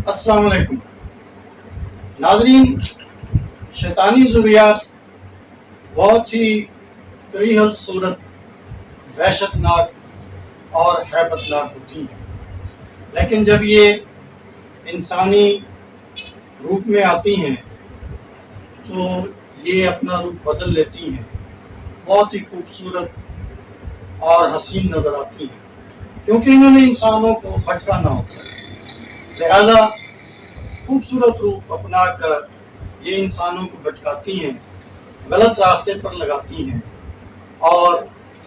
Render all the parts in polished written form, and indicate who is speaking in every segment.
Speaker 1: السلام علیکم ناظرین، شیطانی ضروریات بہت ہی کریہ الصورت، وحشت ناک اور ہیبت ناک ہوتی ہیں، لیکن جب یہ انسانی روپ میں آتی ہیں تو یہ اپنا روپ بدل لیتی ہیں، بہت ہی خوبصورت اور حسین نظر آتی ہیں، کیونکہ انہوں نے انسانوں کو بھٹکانا ہوتا ہے۔ لہذا خوبصورت روپ اپنا کر یہ انسانوں کو بھٹکاتی ہیں، غلط راستے پر لگاتی ہیں اور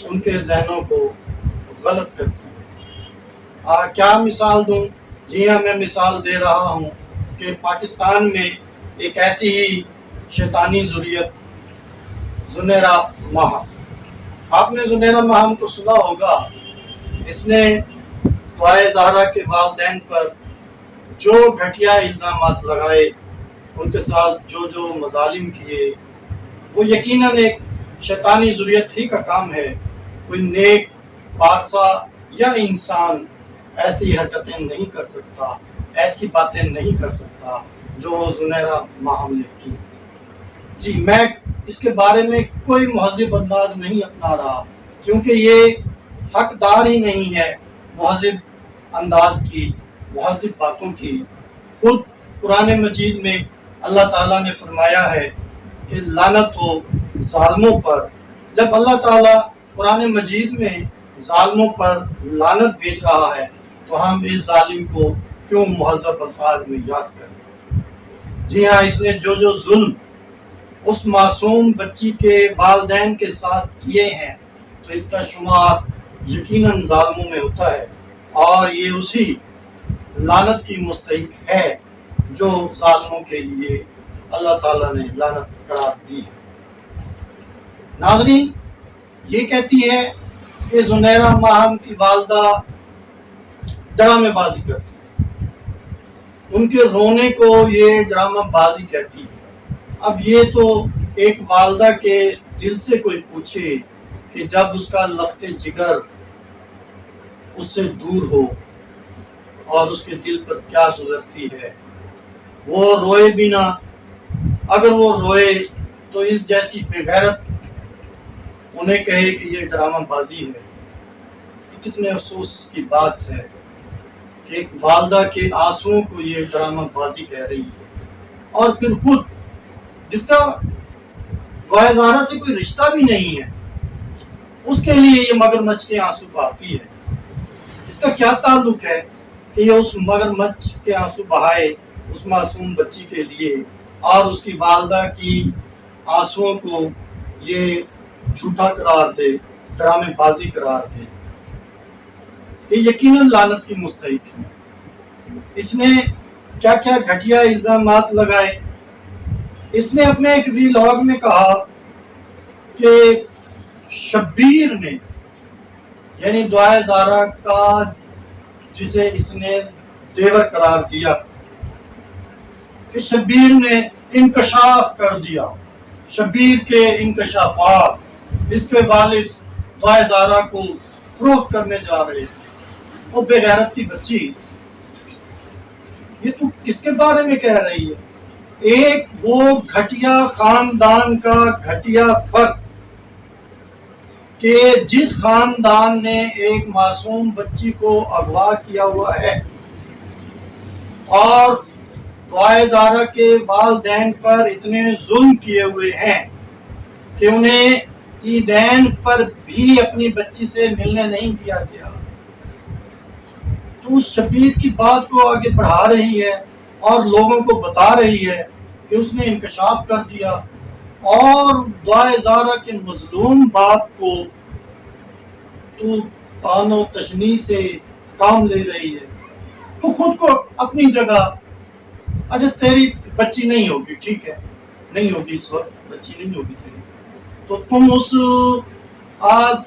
Speaker 1: ان کے ذہنوں کو غلط کرتی ہیں۔ کیا مثال دوں؟ جی ہاں، میں مثال دے رہا ہوں کہ پاکستان میں ایک ایسی ہی شیطانی ذریت زنیرہ ماہم، آپ نے زنیرہ ماہم کو سنا ہوگا۔ اس نے دعائے زہرا کے والدین پر جو گھٹیا الزامات لگائے، ان کے ساتھ جو مظالم کیے، وہ یقیناً ایک شیطانی ذریت ہی کا کام ہے۔ کوئی نیک بادشاہ یا انسان ایسی حرکتیں نہیں کر سکتا، ایسی باتیں نہیں کر سکتا جو زنیرہ ماہم نے کی۔ جی، میں اس کے بارے میں کوئی مہذب انداز نہیں اپنا رہا، کیونکہ یہ حقدار ہی نہیں ہے مہذب انداز کی، مہذب باتوں کی۔ خود قرآن مجید میں اللہ تعالیٰ نے فرمایا ہے کہ لعنت ہو ظالموں پر۔ جب اللہ تعالیٰ قرآن مجید میں ظالموں پر لعنت بھیج رہا ہے تو ہم اس ظالم کو کیوں مہذب الفاظ میں یاد کریں؟ جی ہاں، اس نے جو ظلم اس معصوم بچی کے والدین کے ساتھ کیے ہیں تو اس کا شمار یقیناً ظالموں میں ہوتا ہے، اور یہ اسی لعنت کی مستحق ہے جو ظالموں کے لیے اللہ تعالیٰ نے لعنت قرار دی ہے۔ ناظرین، یہ کہتی ہے کہ زنیرہ ماہم کی والدہ ڈرامے بازی کرتی ہے، ان کے رونے کو یہ ڈرامہ بازی کہتی ہے۔ اب یہ تو ایک والدہ کے دل سے کوئی پوچھے کہ جب اس کا لخت جگر اس سے دور ہو اور اس کے دل پر کیا گزرتی ہے، وہ روئے بھی نہ۔ اگر وہ روئے تو اس جیسی بے غیرت انہیں کہے کہ یہ ڈرامہ بازی ہے۔ یہ کتنے افسوس کی بات ہے کہ ایک والدہ کے آنسوؤں کو یہ ڈرامہ بازی کہہ رہی ہے، اور پھر خود جس کا دعائے زہرا سے کوئی رشتہ بھی نہیں ہے، اس کے لیے یہ مگرمچھ کے آنسو بہاتی ہے۔ اس کا کیا تعلق ہے کہ یہ اس مگرمچھ کے آنسو بہائے اس معصوم بچی کے لیے، اور اس کی والدہ کی آنسوؤں کو یہ جھوٹا قرار دے، ڈرامے بازی قرار دے؟ یہ یقیناً لعنت کی مستحق ہے۔ اس نے کیا کیا گھٹیا الزامات لگائے۔ اس نے اپنے ایک ویلاگ میں کہا کہ شبیر نے، یعنی دعائے زہرا کا جسے اس نے دیور قرار دیا، کہ شبیر نے انکشاف کر دیا۔ شبیر کے انکشافات، اس کے والد دعائے زہرا کو فروخت کرنے جا رہے تھے۔ وہ بے غیرت کی بچی، یہ تو کس کے بارے میں کہہ رہی ہے؟ ایک وہ گھٹیا خاندان کا گھٹیا فرد کہ جس خاندان نے ایک معصوم بچی کو اغوا کیا ہوا ہے، اور دعائے زہرا کے والدین پر اتنے ظلم کیے ہوئے ہیں کہ انہیں عیدین پر بھی اپنی بچی سے ملنے نہیں دیا گیا، تو اس شبیر کی بات کو آگے بڑھا رہی ہے اور لوگوں کو بتا رہی ہے کہ اس نے انکشاف کر دیا، اور دعائے زہرا کے مظلوم باپ کو تو طعن و تشنیع سے کام لے رہی ہے۔ تو خود کو اپنی جگہ، اچھا تیری بچی نہیں ہوگی، ٹھیک ہے، نہیں ہوگی، اس وقت بچی نہیں ہوگی تیری، تو تم اس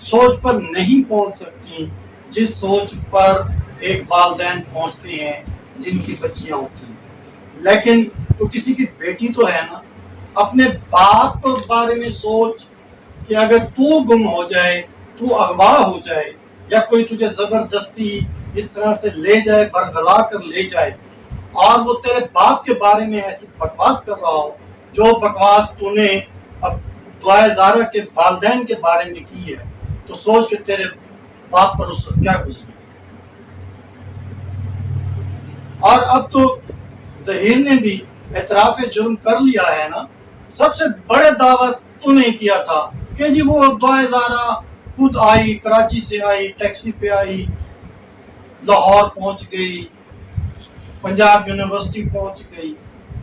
Speaker 1: سوچ پر نہیں پہنچ سکتی جس سوچ پر ایک والدین پہنچتے ہیں جن کی بچیاں ہوتی ہیں۔ لیکن تو کسی کی بیٹی تو ہے نا، اپنے باپ کے بارے میں سوچ کہ اگر تو گم ہو جائے، تو اغوا ہو جائے، یا کوئی تجھے زبردستی اس طرح سے لے جائے، برگلا کر لے جائے، اور وہ تیرے باپ کے بارے میں ایسی بکواس کر رہا ہو جو بکواس تو نے اب دعائے زارہ کے والدین کے بارے میں کی ہے، تو سوچ کہ تیرے باپ پر اس وقت کیا گزری۔ اور اب تو ظہیر نے بھی اعتراف جرم کر لیا ہے نا۔ سب سے بڑے دعوت تو نے کیا تھا کہ جی وہ دعائے زارہ خود آئی، کراچی سے آئی، ٹیکسی پہ آئی، لاہور پہنچ گئی، پنجاب یونیورسٹی پہنچ گئی۔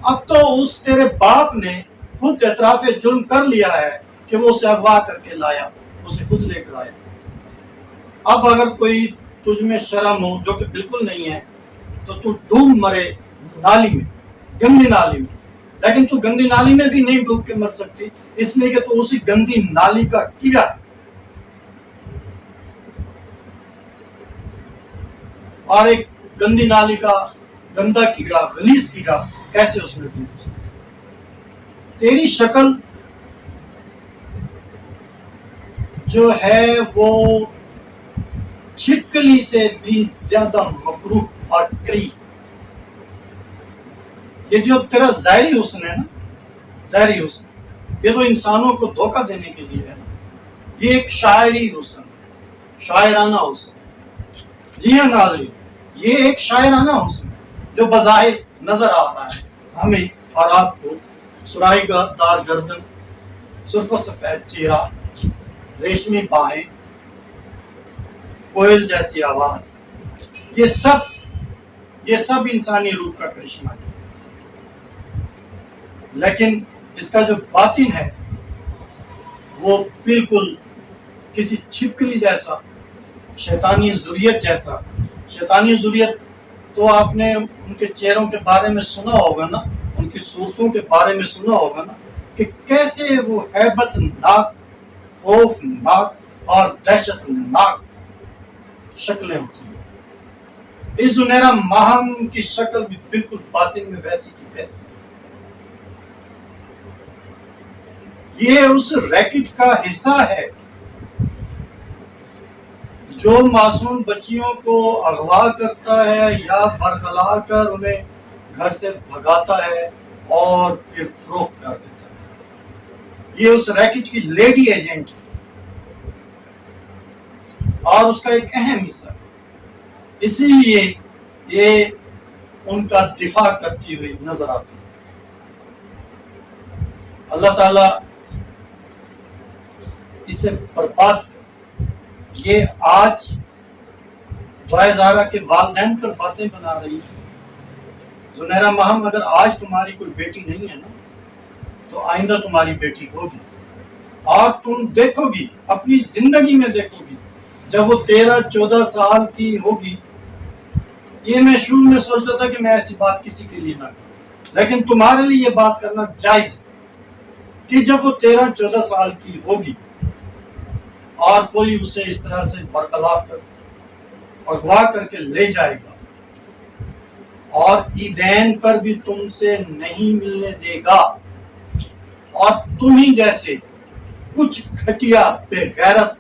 Speaker 1: اب تو اس تیرے باپ نے خود اعتراف جرم کر لیا ہے کہ وہ اسے اغوا کر کے لایا، اسے خود لے کر آیا۔ اب اگر کوئی تجھ میں شرم ہو، جو کہ بالکل نہیں ہے، تو ڈوب مرے نالی میں، گندی نالی میں۔ لیکن تو گندی نالی میں بھی نہیں ڈوب کے مر سکتی، اس لیے کہ تو اسی گندی نالی کا کیڑا ہے۔ اور ایک گندی نالی کا گندا کیڑا، غلیظ کیڑا کیسے اس میں ڈوب سکتا؟ تیری شکل جو ہے وہ چھپکلی سے بھی زیادہ مکروہ اور قریب۔ یہ جو تیرا ظاہری حسن ہے نا، ظاہری حسن، یہ تو انسانوں کو دھوکہ دینے کے لیے ہے نا۔ یہ ایک شاعری حسن، شاعرانہ حسن۔ جی ہاں ناظرین، یہ ایک شاعرانہ حسن ہے جو بظاہر نظر آتا ہے ہمیں اور آپ کو۔ سراہی دار گردن، سرخ و سفید چہرہ، ریشمی باہیں، کوئل جیسی آواز، یہ سب انسانی روح کا کرشمہ ہے۔ لیکن اس کا جو باطن ہے وہ بالکل کسی چھپکلی جیسا، شیطانی ذریت جیسا۔ شیطانی ذریت تو آپ نے ان کے چہروں کے بارے میں سنا ہوگا نا، ان کی صورتوں کے بارے میں سنا ہوگا نا، کہ کیسے وہ ہیبت ناک، خوف ناک اور دہشت ناک شکلیں ہوتی ہیں۔ اس زنیرہ ماہم کی شکل بھی بالکل باطن میں ویسی کی ویسی۔ یہ اس ریکٹ کا حصہ ہے جو معصوم بچیوں کو اغوا کرتا ہے یا برگلا کر انہیں گھر سے بھگاتا ہے اور پھر فروخت کر دیتا ہے۔ یہ اس ریکٹ کی لیڈی ایجنٹ ہے اور اس کا ایک اہم حصہ ہے، اسی لیے یہ ان کا دفاع کرتی ہوئی نظر آتی ہے۔ اللہ تعالیٰ اسے برباد کر۔ یہ آج دعائے زارہ کے والدین پر باتیں بنا رہی ہے۔ زنیرہ ماہم، اگر آج تمہاری کوئی بیٹی نہیں ہے نا، تو آئندہ تمہاری بیٹی ہوگی، اور تم دیکھو گی، اپنی زندگی میں دیکھو گی، جب وہ 13-14 سال کی ہوگی۔ یہ میں شروع میں سوچتا تھا کہ میں ایسی بات کسی کے لیے نہ کروں، لیکن تمہارے لیے یہ بات کرنا جائز ہے کہ جب وہ 13-14 سال کی ہوگی اور کوئی اسے اس طرح سے برقلا کر اغوا کر کے لے جائے گا اور عیدین پر بھی تم سے نہیں ملنے دے گا، اور تم ہی جیسے کچھ گھٹیا بے غیرت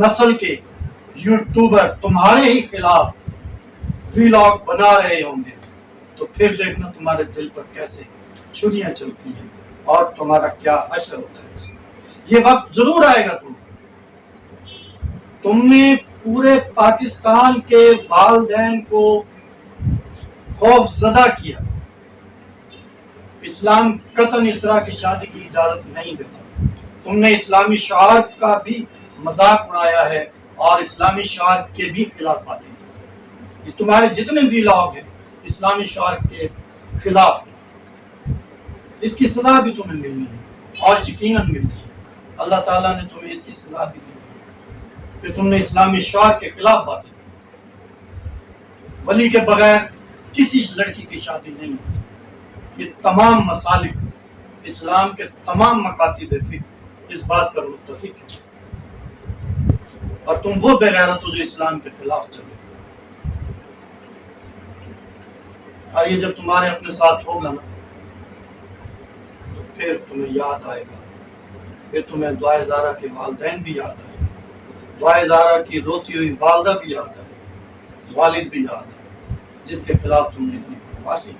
Speaker 1: نسل کے یوٹیوبر تمہارے ہی خلاف ویلاگ بنا رہے ہوں گے، تو پھر دیکھنا تمہارے دل پر کیسے چھریاں چلتی ہیں اور تمہارا کیا حشر ہوتا ہے۔ یہ وقت ضرور آئے گا۔ تم نے پورے پاکستان کے والدین کو خوف زدہ کیا۔ اسلام قطعاً اس طرح کی شادی کی اجازت نہیں دیتا۔ تم نے اسلامی شعار کا بھی مذاق اڑایا ہے اور اسلامی شعار کے بھی خلاف باتیں کی۔ یہ تمہارے جتنے بھی لوگ ہیں اسلامی شعار کے خلاف ہیں۔ اس کی سزا بھی تمہیں ملنی ہے اور یقیناً ملنی ہے۔ اللہ تعالیٰ نے تمہیں اس کی سزا بھی دی کہ تم نے اسلامی شعار کے خلاف باتیں کی۔ ولی کے بغیر کسی لڑکی کی شادی نہیں ہوتی۔ یہ تمام مسالک، اسلام کے تمام مکاتب فقہ اس بات پر متفق ہیں، اور تم وہ بے غیرت ہو جو اسلام کے خلاف چلے۔ اور یہ جب تمہارے اپنے ساتھ ہوگا نا، تو پھر تمہیں یاد آئے گا، پھر تمہیں دعائے زارہ کے والدین بھی یاد آئے گا، دعائے زارہ کی روتی ہوئی والدہ بھی یاد آئے، والد بھی یاد آئے، جس کے خلاف تم نے اتنی فاسق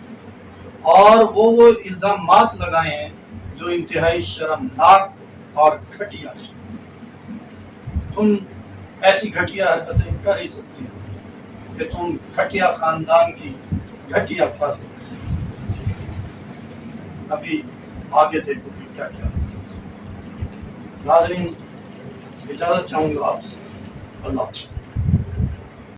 Speaker 1: اور وہ الزامات لگائے ہیں جو انتہائی شرمناک اور گھٹیا ہیں۔ تم ایسی گھٹیا حرکتیں کر ہی سکتی ہو کہ تم گھٹیا خاندان کی گھٹیا فرد ہو۔ ابھی آگے دیکھو کہ کیا کیا۔ ناظرین اجازت چاہوں گا آپ سے، اللہ حافظ۔